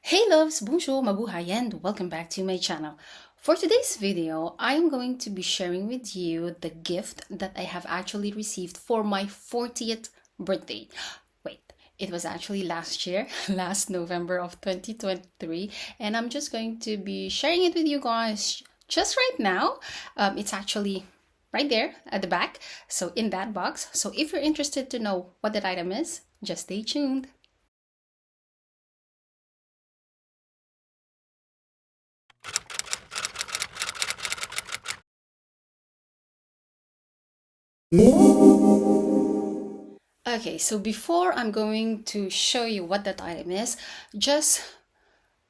Hey loves, bonjour, mabuhay, and welcome back to my channel. For today's video, I'm going to be sharing with you the gift that I have actually received for my 40th birthday. Wait, it was actually last year, last November of 2023, and I'm just going to be sharing it with you guys just right now. It's actually right there at the back, so in that box. So if you're interested to know what that item is, just stay tuned. Okay, so before I'm going to show you what that item is, just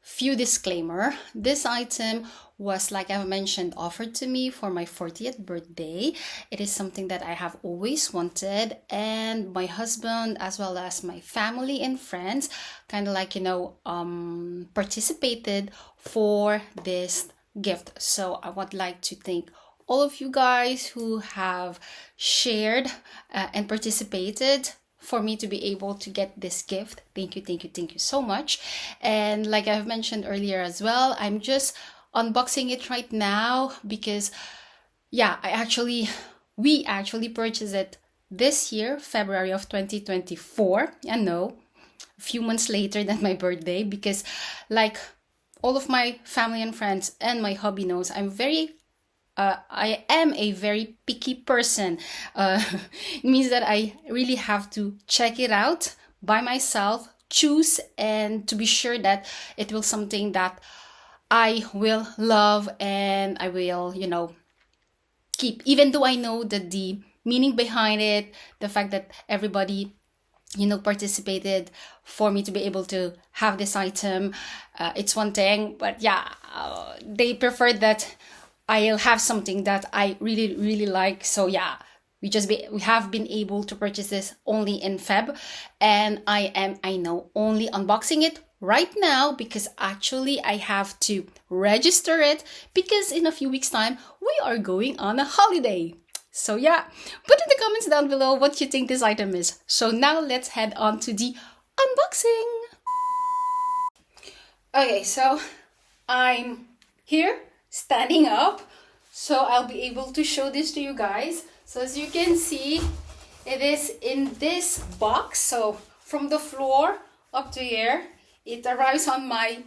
few disclaimer. This item was, like I mentioned, offered to me for my 40th birthday. It is something that I have always wanted, and my husband as well as my family and friends kind of participated for this gift. So I would like to thank all of you guys who have shared and participated for me to be able to get this gift. Thank you so much. And like I've mentioned earlier as well, I'm just unboxing it right now because yeah, we actually purchased it this year, February of 2024. And no, a few months later than my birthday, because like all of my family and friends and my hubby knows, I am a very picky person. It means that I really have to check it out by myself, choose, and to be sure that it will something that I will love and I will, keep. Even though I know that the meaning behind it, the fact that everybody participated for me to be able to have this item, it's one thing. But yeah, they preferred that I'll have something that I really like. So yeah, we have been able to purchase this only in Feb, and I know only unboxing it right now because actually I have to register it because in a few weeks time we are going on a holiday. So yeah, put in the comments down below what you think this item is. So now let's head on to the unboxing. Okay, so I'm here standing up, so I'll be able to show this to you guys. So as you can see, it is in this box. So from the floor up to here, it arrives on my,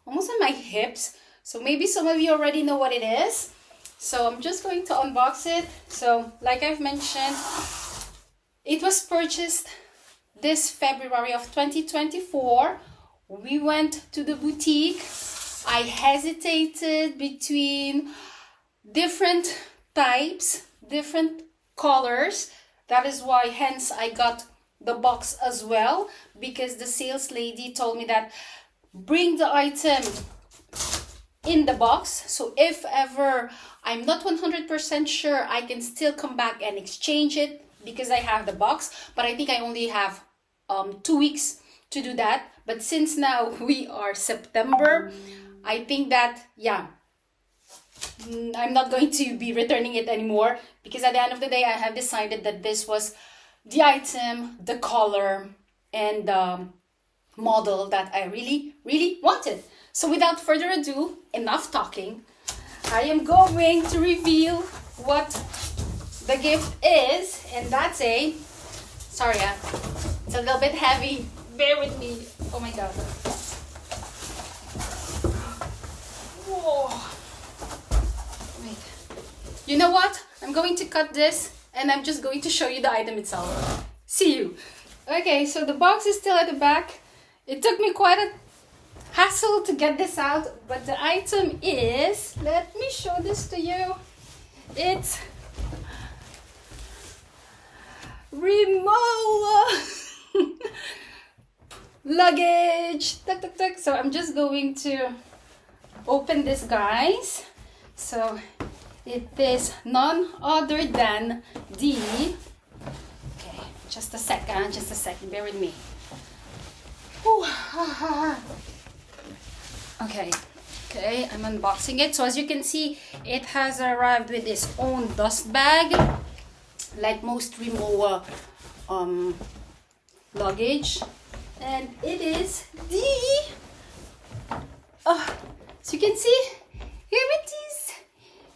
almost on my hips. So maybe some of you already know what it is. So I'm just going to unbox it. So like I've mentioned, it was purchased this February of 2024. We went to the boutique. I hesitated between different types, different colors. That is why, hence, I got the box as well, because the sales lady told me that bring the item in the box. So if ever I'm not 100% sure, I can still come back and exchange it because I have the box. But I think I only have 2 weeks to do that. But since now we are September, I think that, I'm not going to be returning it anymore because at the end of the day, I have decided that this was the item, the color, and the model that I really wanted. So without further ado, enough talking, I am going to reveal what the gift is, and that's it's a little bit heavy. Bear with me. Oh my God. Whoa. Wait. You know what? I'm going to cut this and I'm just going to show you the item itself. See you. Okay, so the box is still at the back. It took me quite a hassle to get this out, but the item is, let me show this to you. It's Rimowa luggage. Tuck, tuck, tuck. So I'm just going to open this, guys. So it is none other than the, okay, just a second, bear with me. Okay, I'm unboxing it. So as you can see, it has arrived with its own dust bag, like most Rimowa luggage, and it is the So you can see, here it is.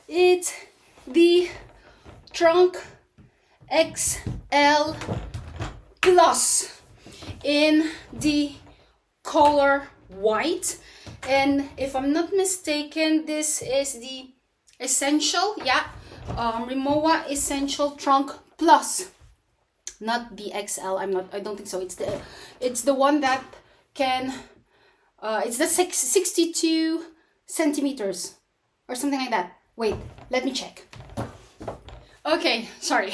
It's the trunk XL Plus in the color white. And if I'm not mistaken, this is the Essential, yeah, Rimowa Essential Trunk Plus, not the XL. I don't think so. It's the one that can, it's the 62 centimeters or something like that. Wait, let me check. Okay, sorry.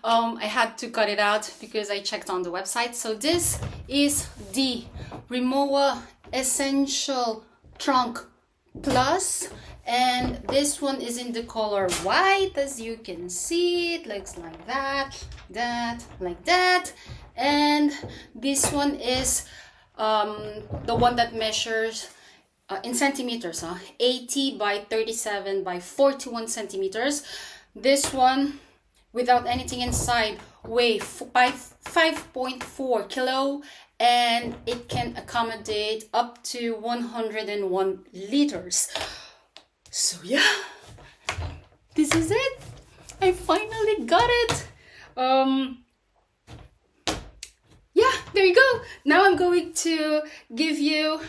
I had to cut it out because I checked on the website. So this is the Rimowa Essential Trunk Plus, and this one is in the color white. As you can see, it looks like that, like that. And this one is the one that measures in centimeters, 80 by 37 by 41 centimeters. This one, without anything inside, weighs 5.4 kilo, and it can accommodate up to 101 liters. So yeah, this is it. I finally got it. Yeah, there you go. Now I'm going to give you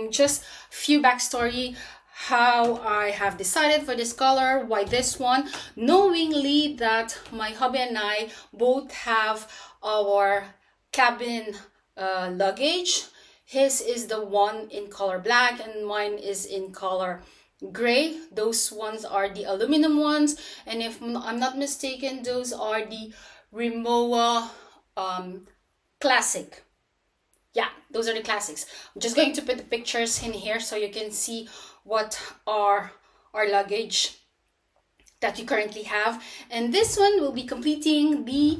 just a few backstory how I have decided for this color, why this one, knowingly that my hubby and I both have our cabin luggage. His is the one in color black and mine is in color gray. Those ones are the aluminum ones, and if I'm not mistaken, those are the Rimowa classic. Yeah, those are the classics. I'm just going to put the pictures in here so you can see what are our luggage that you currently have. And this one will be completing the,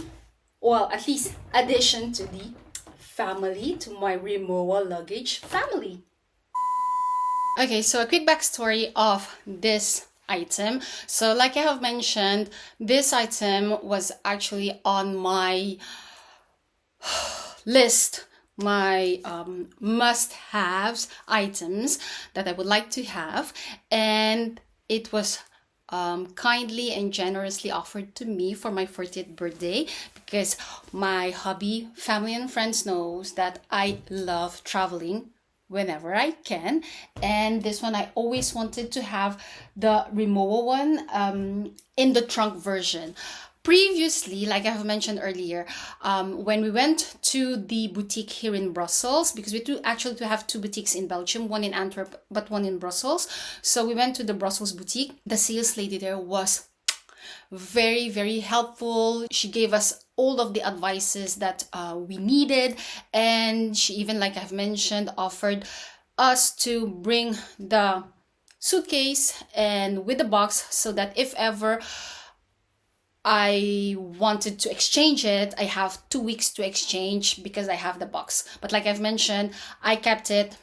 well, at least addition to the family, to my Rimowa luggage family. Okay, so a quick backstory of this item. So like I have mentioned, this item was actually on my list, my must-haves items that I would like to have, and it was kindly and generously offered to me for my 40th birthday, because my hubby, family and friends knows that I love traveling whenever I can, and this one I always wanted to have the Rimowa one in the trunk version. Previously, like I have mentioned earlier, when we went to the boutique here in Brussels, because we do actually have two boutiques in Belgium, one in Antwerp, but one in Brussels. So we went to the Brussels boutique. The sales lady there was very, very helpful. She gave us all of the advices that we needed. And she even, like I've mentioned, offered us to bring the suitcase and with the box, so that if ever I wanted to exchange it, I have 2 weeks to exchange because I have the box. But like I've mentioned, I kept it,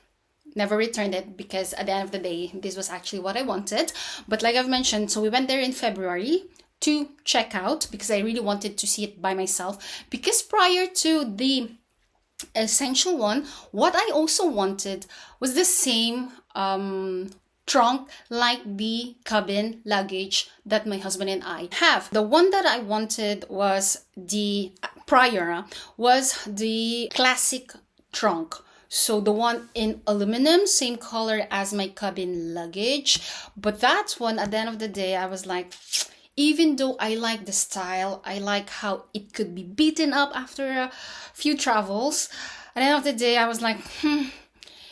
never returned it, because at the end of the day, this was actually what I wanted. But like I've mentioned, so we went there in February to check out because I really wanted to see it by myself. Because prior to the essential one, what I also wanted was the same trunk like the cabin luggage that my husband and I have. The one that I wanted was the classic trunk. So the one in aluminum, same color as my cabin luggage. But that one, at the end of the day, I was like, even though I like the style, I like how it could be beaten up after a few travels, at the end of the day, I was like,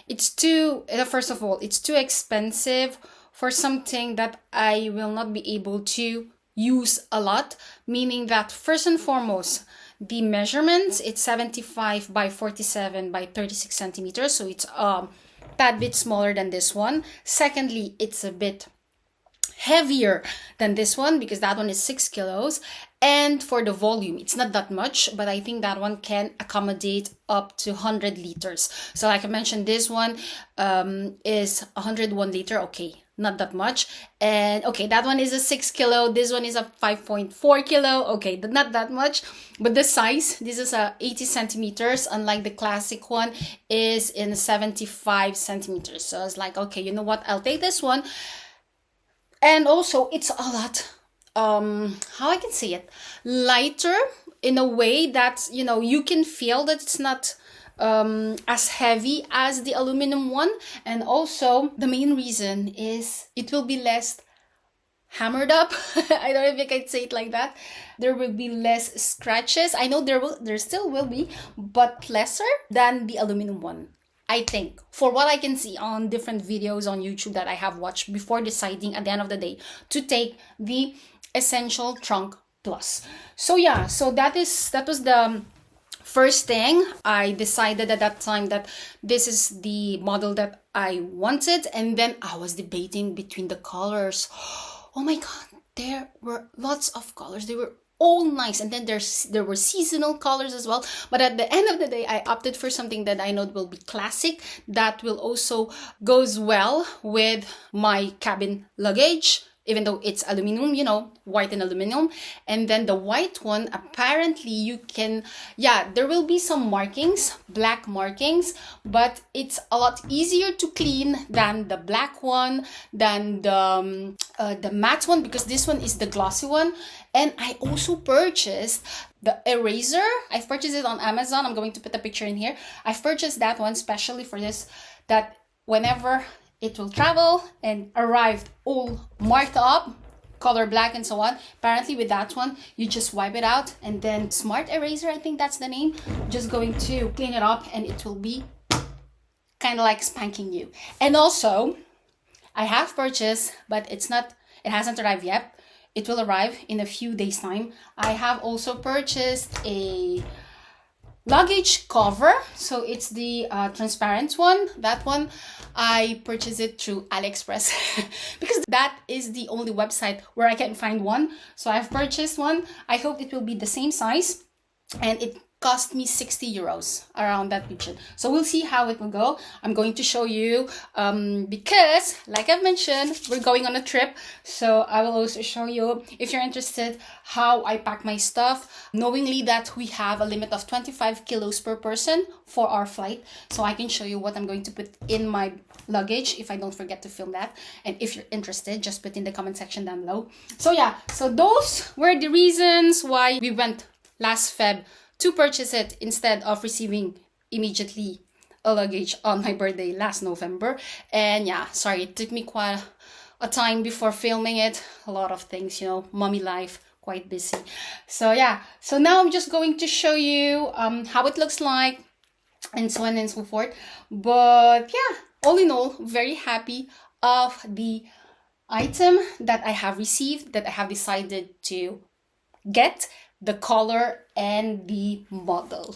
it's too, first of all, it's too expensive for something that I will not be able to use a lot. Meaning that first and foremost, the measurements, it's 75 by 47 by 36 centimeters. So it's a tad bit smaller than this one. Secondly, it's a bit heavier than this one because that one is 6 kilos. And for the volume, it's not that much, but I think that one can accommodate up to 100 liters. So like I mentioned, this one is 101 liter. Okay, not that much. And okay, that one is a 6 kilo, this one is a 5.4 kilo. Okay, not that much, but the size, this is a 80 centimeters, unlike the classic one is in 75 centimeters. So I was like, okay, you know what, I'll take this one. And also it's a lot, how I can say it, lighter in a way that, you know, you can feel that it's not as heavy as the aluminum one. And also the main reason is it will be less hammered up. I don't know if I can say it like that. There will be less scratches. I know there still will be, but lesser than the aluminum one, I think, for what I can see on different videos on YouTube that I have watched before deciding at the end of the day to take the Essential Trunk Plus. So yeah, so that was the first thing. I decided at that time that this is the model that I wanted, and then I was debating between the colors. Oh my god, there were lots of colors. They were all nice, and then there were seasonal colors as well. But at the end of the day, I opted for something that I know will be classic, that will also goes well with my cabin luggage, even though it's aluminum, you know, white and aluminum. And then the white one, apparently you can, yeah, there will be some markings, black markings, but it's a lot easier to clean than the black one, than the matte one, because this one is the glossy one. And I also purchased the eraser. I've purchased it on Amazon. I'm going to put a picture in here. I've purchased that one specially for this, that whenever it will travel and arrive all marked up, color black and so on. Apparently with that one, you just wipe it out, and then Smart Eraser, I think that's the name, just going to clean it up, and it will be kind of like spanking new. And also, I have purchased, but it hasn't arrived yet. It will arrive in a few days time. I have also purchased a luggage cover, so it's the transparent one. That one I purchased it through AliExpress because that is the only website where I can find one. So I've purchased one. I hope it will be the same size, and it cost me 60 euros, around that region. So we'll see how it will go. I'm going to show you because, like I've mentioned, we're going on a trip. So I will also show you, if you're interested, how I pack my stuff, knowingly that we have a limit of 25 kilos per person for our flight. So I can show you what I'm going to put in my luggage if I don't forget to film that. And if you're interested, just put in the comment section down below. So yeah, so those were the reasons why we went last Feb to purchase it instead of receiving immediately a luggage on my birthday last November. And yeah, sorry, it took me quite a time before filming it. A lot of things, you know, mommy life, quite busy. So yeah, so now I'm just going to show you how it looks like and so on and so forth. But yeah, all in all, very happy of the item that I have received, that I have decided to get, the color and the model.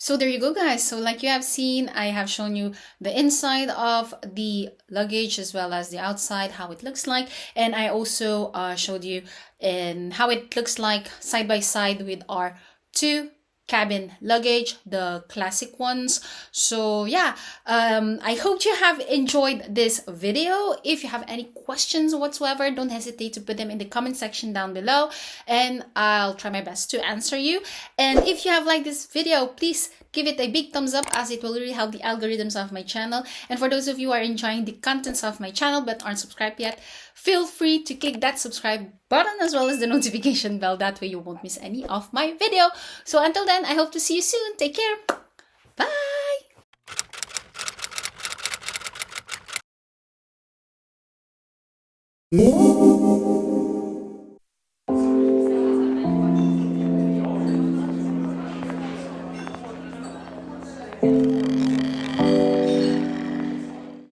So there you go, guys. So like you have seen, I have shown you the inside of the luggage as well as the outside, how it looks like. And I also showed you in how it looks like side by side with our two cabin luggage, the classic ones. So yeah, I hope you have enjoyed this video. If you have any questions whatsoever, don't hesitate to put them in the comment section down below, and I'll try my best to answer you. And if you have liked this video, please give it a big thumbs up, as it will really help the algorithms of my channel. And for those of you who are enjoying the contents of my channel but aren't subscribed yet, feel free to click that subscribe button as well as the notification bell. That way you won't miss any of my video. So until then, I hope to see you soon. Take care. Bye.